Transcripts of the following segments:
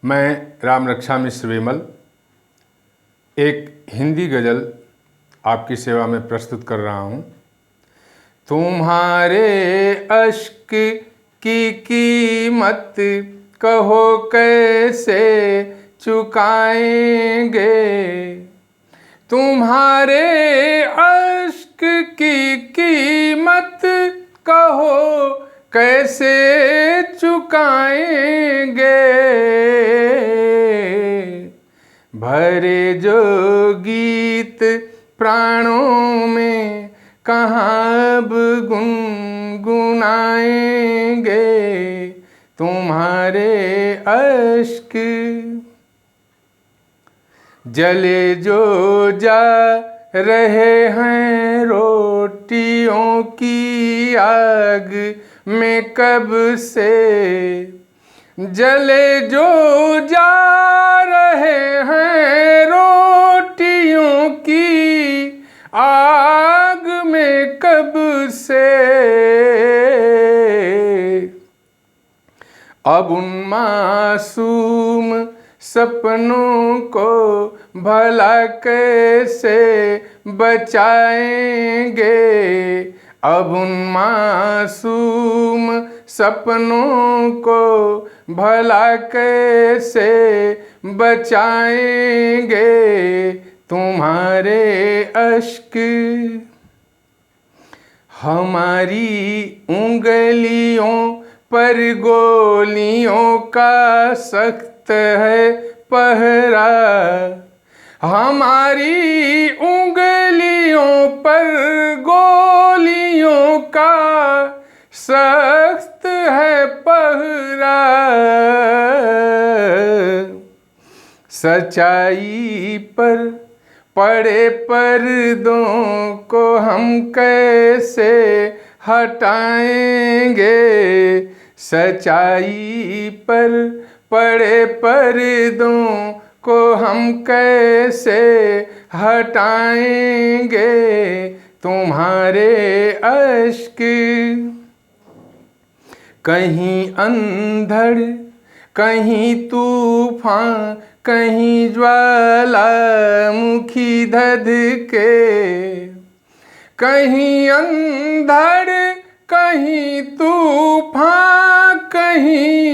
मैं राम रक्षा मिश्र विमल एक हिंदी गज़ल आपकी सेवा में प्रस्तुत कर रहा हूँ। तुम्हारे अश्क की कीमत कहो कैसे चुकाएंगे, तुम्हारे अश्क की कीमत कहो कैसे चुकाएंगे। भरे जो गीत प्राणों में कहाँ अब गुनगुनाएंगे, तुम्हारे अश्क जले जो जा रहे हैं रोटियों की आग में कब से, जले जो जा रहे हैं रोटियों की आग में कब से। अब उन मासूम सपनों को भला कैसे बचाएंगे, अब उन मासूम सपनों को भला कैसे बचाएंगे, तुम्हारे अश्क। हमारी उंगलियों पर गोलियों का सख्त है पहरा, हमारी उंगलियों पर गोलियों का सख्त है पहरा। सच्चाई पर पड़े पर्दों को हम कैसे हटाएंगे, सच्चाई पर पड़े पर्दों को हम कैसे हटाएंगे, तुम्हारे अश्क। कहीं अंधड़ कहीं तूफान कहीं ज्वालामुखी धधके, कहीं अंधड़ कहीं तूफान कहीं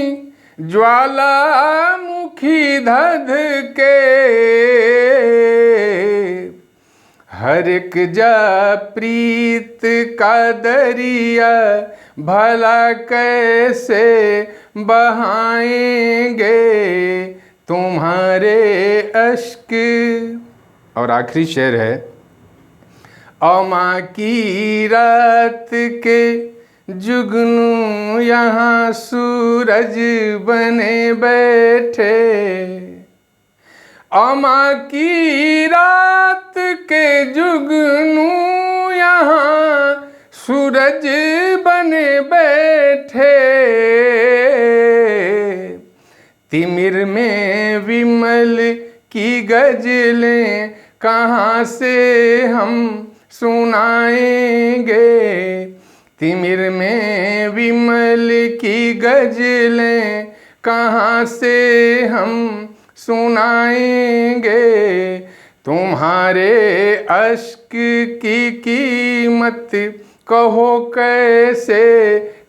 ज्वालामुखी धधके। हर एक जा प्रीत का दरिया भला कैसे बहाएंगे, तुम्हारे अश्क। और आखिरी शेर है। अमा की रात के जुगनू यहाँ सूरज बने बैठे, अमा की रात के जुगनू यहाँ सूरज बने बैठे। तिमिर में विमल की गजलें कहाँ से हम सुनाएंगे, तिमिर में विमल की गजलें कहाँ से हम सुनाएंगे, तुम्हारे अश्क की कीमत कहो कैसे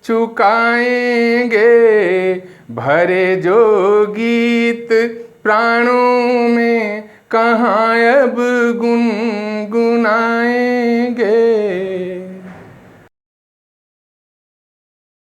चुकाएंगे। भरे जो गीत प्राणों में कहाँ अब गुनगुनाएंगे।